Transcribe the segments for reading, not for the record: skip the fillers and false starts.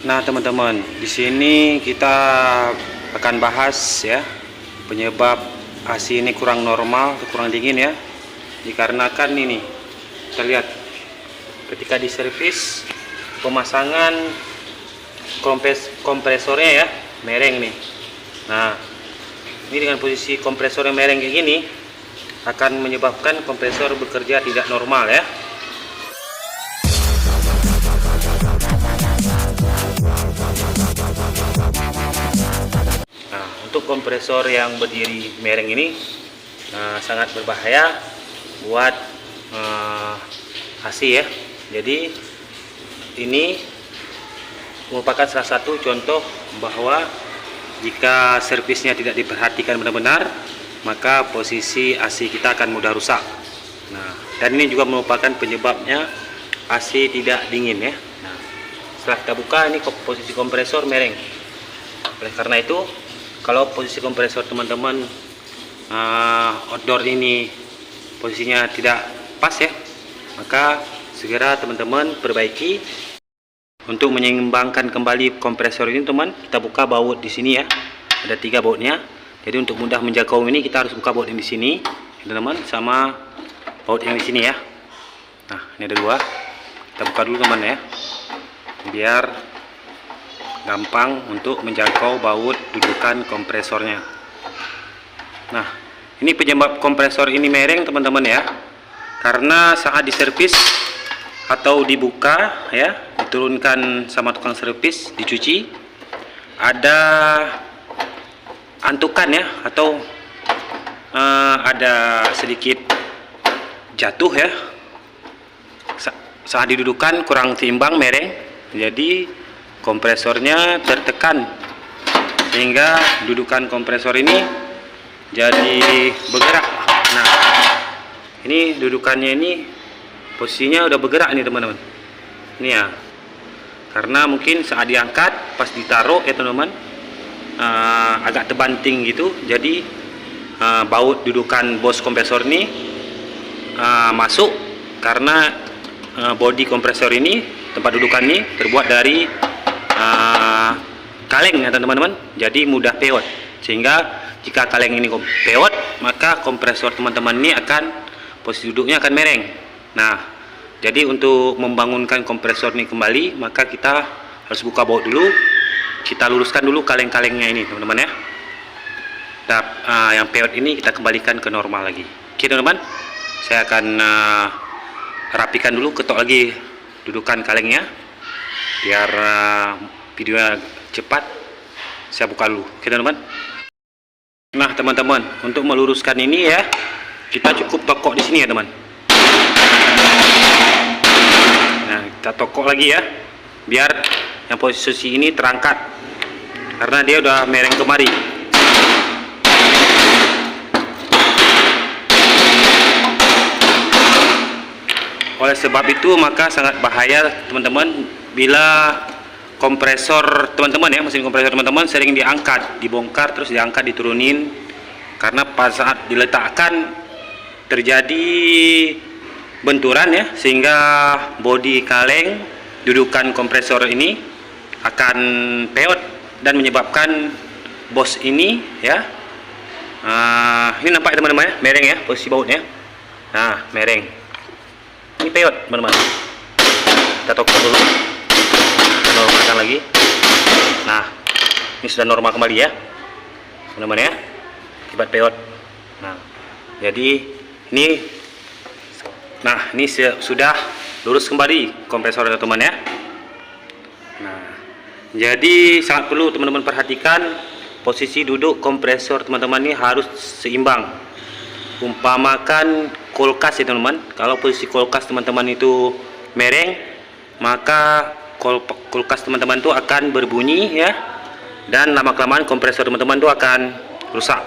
Nah, teman-teman, di sini kita akan bahas ya penyebab AC ini kurang normal, kurang dingin ya. Dikarenakan ini, kita lihat ketika diservis pemasangan kompresornya ya, mereng nih. Nah, ini dengan posisi kompresornya mereng kayak gini akan menyebabkan kompresor bekerja tidak normal ya. Untuk kompresor yang berdiri mereng ini sangat berbahaya buat AC ya. Jadi ini merupakan salah satu contoh bahwa jika servisnya tidak diperhatikan benar-benar, maka posisi AC kita akan mudah rusak. Nah, dan ini juga merupakan penyebabnya AC tidak dingin ya. Nah, setelah kita buka, ini posisi kompresor mereng. Oleh karena itu, kalau posisi kompresor teman-teman outdoor ini posisinya tidak pas ya, maka segera teman-teman perbaiki. Untuk menyeimbangkan kembali kompresor ini, teman, kita buka baut di sini ya. Ada 3 bautnya. Jadi untuk mudah menjangkau ini kita harus buka baut yang di sini, teman-teman, sama baut yang di sini ya. Nah, ini ada 2. Kita buka dulu, teman ya, biar gampang untuk menjangkau baut dudukan kompresornya. Nah, ini penyebab kompresor ini mereng, teman-teman ya, karena saat diservis atau dibuka ya, diturunkan sama tukang servis, dicuci, ada antukan ya, atau ada sedikit jatuh ya saat didudukan, kurang seimbang, mereng, jadi kompresornya tertekan sehingga dudukan kompresor ini jadi bergerak. Nah, ini dudukannya ini posisinya udah bergerak nih, teman-teman. Ini ya, karena mungkin saat diangkat pas ditaruh ya, teman-teman, agak terbanting gitu, jadi baut dudukan bos kompresor ini masuk, karena bodi kompresor ini, tempat dudukan ini terbuat dari kaleng ya, teman-teman. Jadi mudah peot, sehingga jika kaleng ini peot, maka kompresor teman-teman ini akan, posisi duduknya akan mereng. Nah, jadi untuk membangunkan kompresor ini kembali, maka kita harus buka baut dulu, kita luruskan dulu kaleng-kalengnya ini, teman-teman ya. Yang peot ini kita kembalikan ke normal lagi. Oke, teman-teman, saya akan rapikan dulu, ketok lagi dudukan kalengnya biar videonya cepat. Saya buka dulu. Oke, teman-teman. Nah, teman-teman, untuk meluruskan ini ya, kita cukup tokok di sini ya, teman. Nah, kita tokok lagi ya, biar yang posisi ini terangkat, karena dia udah mereng kemari. Oleh sebab itu, maka sangat bahaya, teman-teman, bila kompresor teman-teman ya, mesin kompresor teman-teman sering diangkat, dibongkar, terus diangkat, diturunin, karena pada saat diletakkan terjadi benturan ya, sehingga bodi kaleng dudukan kompresor ini akan peot dan menyebabkan bos ini ya, ini nampak teman-teman ya, mereng ya posisi bautnya. Nah, mereng, ini peot, teman-teman. Kita tokok dulu, kita normalkan lagi. Nah, ini sudah normal kembali ya, teman-teman ya, akibat peot. Nah, jadi ini, nah, ini sudah lurus kembali kompresor, teman-teman ya. Nah, jadi sangat perlu teman-teman perhatikan posisi duduk kompresor teman-teman ini harus seimbang. Umpamakan kulkas ya, teman-teman, kalau posisi kulkas teman-teman itu mereng, maka kulkas teman-teman itu akan berbunyi ya, dan lama-kelamaan kompresor teman-teman itu akan rusak,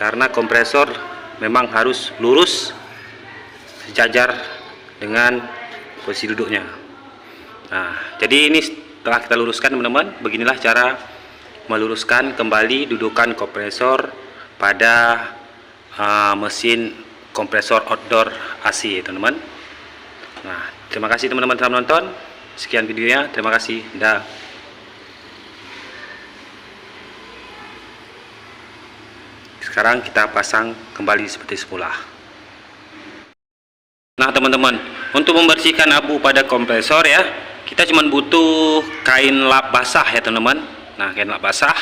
karena kompresor memang harus lurus sejajar dengan posisi duduknya. Nah, jadi ini setelah kita luruskan, teman-teman, beginilah cara meluruskan kembali dudukan kompresor pada mesin kompresor outdoor AC, teman-teman. Nah, terima kasih teman-teman telah menonton. Sekian videonya, terima kasih. Dah. Sekarang kita pasang kembali seperti semula. Nah teman-teman, untuk membersihkan abu pada kompresor ya, kita cuma butuh kain lap basah ya teman-teman. Nah, kain lap basah.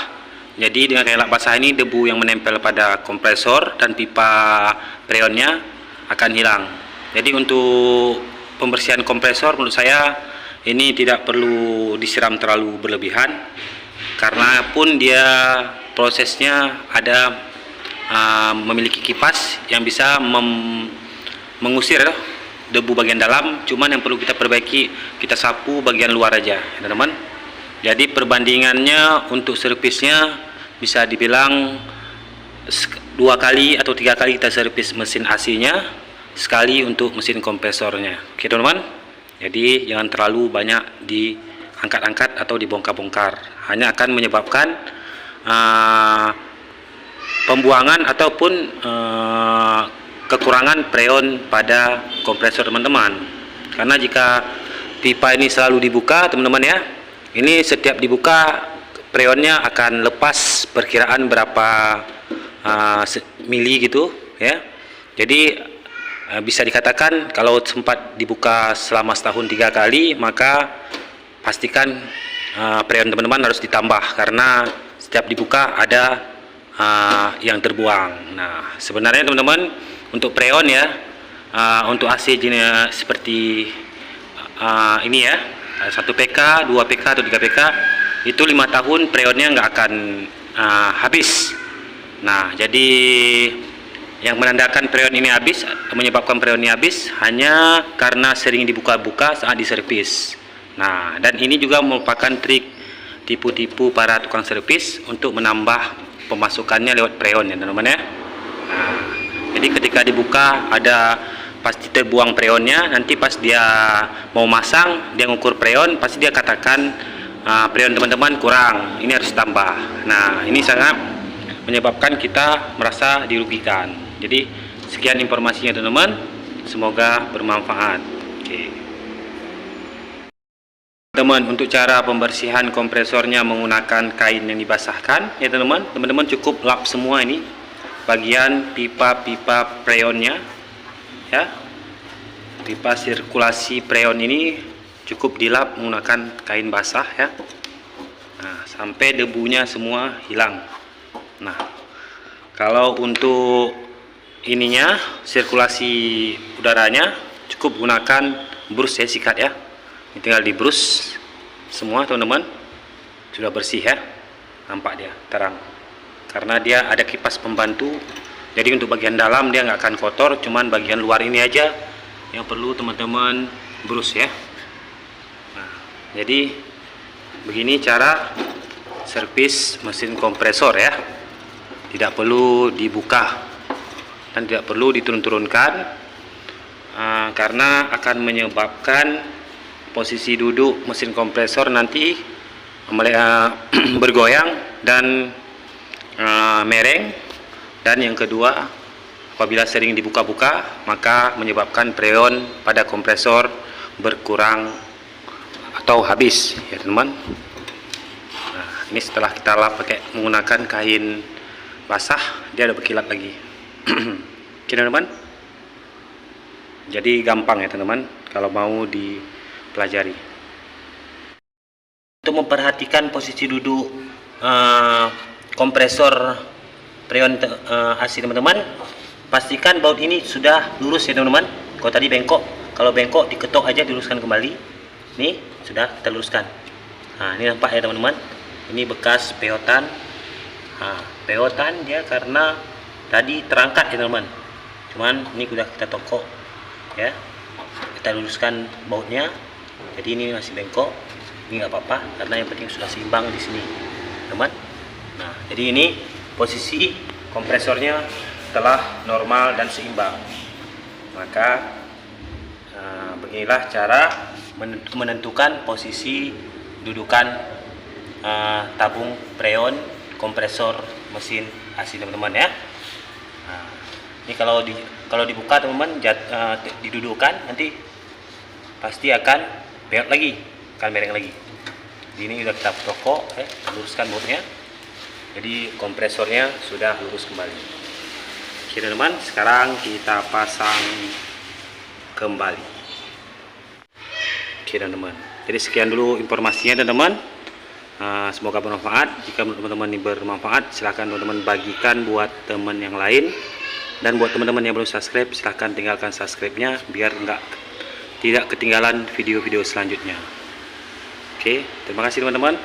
Jadi dengan kain lap basah ini, debu yang menempel pada kompresor dan pipa freonnya akan hilang. Jadi untuk pembersihan kompresor menurut saya ini tidak perlu disiram terlalu berlebihan, karena pun dia prosesnya ada memiliki kipas yang bisa mengusir debu bagian dalam. Cuman yang perlu kita perbaiki, kita sapu bagian luar aja teman-teman. Jadi perbandingannya untuk servisnya bisa dibilang 2 kali atau 3 kali kita servis mesin AC nya, sekali untuk mesin kompresornya. Oke teman-teman, jadi jangan terlalu banyak diangkat-angkat atau dibongkar-bongkar, hanya akan menyebabkan pembuangan ataupun kekurangan freon pada kompresor teman-teman. Karena jika pipa ini selalu dibuka teman-teman ya, ini setiap dibuka freonnya akan lepas perkiraan berapa mili gitu ya. Jadi bisa dikatakan kalau sempat dibuka selama setahun 3 kali, maka pastikan freon teman-teman harus ditambah, karena setiap dibuka ada yang terbuang. Nah sebenarnya teman-teman, untuk freon ya, untuk AC jenis seperti ini ya, 1 PK, 2 PK atau 3 PK, itu 5 tahun freonnya nggak akan habis. Nah jadi yang menandakan freon ini habis, menyebabkan freon ini habis, hanya karena sering dibuka-buka saat diservis. Nah dan ini juga merupakan trik tipu-tipu para tukang servis untuk menambah pemasukannya lewat freon ya teman-teman ya. Nah, jadi ketika dibuka ada pasti terbuang freonnya, nanti pas dia mau masang, dia ngukur freon, pasti dia katakan freon teman-teman kurang, ini harus tambah. Nah ini sangat menyebabkan kita merasa dirugikan. Jadi sekian informasinya teman-teman, semoga bermanfaat. Oke teman, untuk cara pembersihan kompresornya menggunakan kain yang dibasahkan ya teman-teman. Teman-teman cukup lap semua ini bagian pipa-pipa freonnya ya. Pipa sirkulasi freon ini cukup dilap menggunakan kain basah ya. Nah sampai debunya semua hilang. Nah kalau untuk ininya, sirkulasi udaranya, cukup gunakan brus ya, sikat ya. Ini tinggal di brus semua teman-teman, sudah bersih ya, nampak dia terang karena dia ada kipas pembantu. Jadi untuk bagian dalam dia nggak akan kotor, cuman bagian luar ini aja yang perlu teman-teman brus ya. Nah, jadi begini cara servis mesin kompresor ya, tidak perlu dibuka dan tidak perlu diturun-turunkan, karena akan menyebabkan posisi duduk mesin kompresor nanti bergoyang dan mereng. Dan yang kedua, apabila sering dibuka-buka, maka menyebabkan freon pada kompresor berkurang atau habis ya teman-teman. Nah, ini setelah kita lap pakai menggunakan kain basah, dia ada berkilat lagi. Oke teman-teman, jadi gampang ya teman-teman kalau mau dipelajari. Untuk memperhatikan posisi duduk kompresor freon AC teman-teman, pastikan baut ini sudah lurus ya teman-teman. Kalau tadi bengkok, kalau bengkok diketok aja, diluruskan kembali. Nih sudah kita luruskan. Nah ini nampak ya teman-teman, ini bekas peotan. Nah, peotan dia karena tadi terangkat ya teman-teman, cuman ini sudah kita tokok ya, kita luruskan bautnya. Jadi ini masih bengkok, ini nggak apa-apa karena yang penting sudah seimbang di sini teman. Nah jadi ini posisi kompresornya telah normal dan seimbang. Maka beginilah cara menentukan posisi dudukan tabung freon kompresor mesin AC teman-teman ya. Nah, ini kalau dibuka teman-teman, didudukkan nanti pasti akan peot lagi. akan mereng lagi. Ini udah kita toko, luruskan bautnya. Jadi kompresornya sudah lurus kembali. Oke teman-teman, sekarang kita pasang kembali. Oke teman-teman, jadi sekian dulu informasinya teman-teman. Semoga bermanfaat. Jika menurut teman-teman ini bermanfaat, silahkan teman-teman bagikan buat teman yang lain. Dan buat teman-teman yang belum subscribe, silahkan tinggalkan subscribe-nya biar tidak ketinggalan video-video selanjutnya. Oke, terima kasih teman-teman.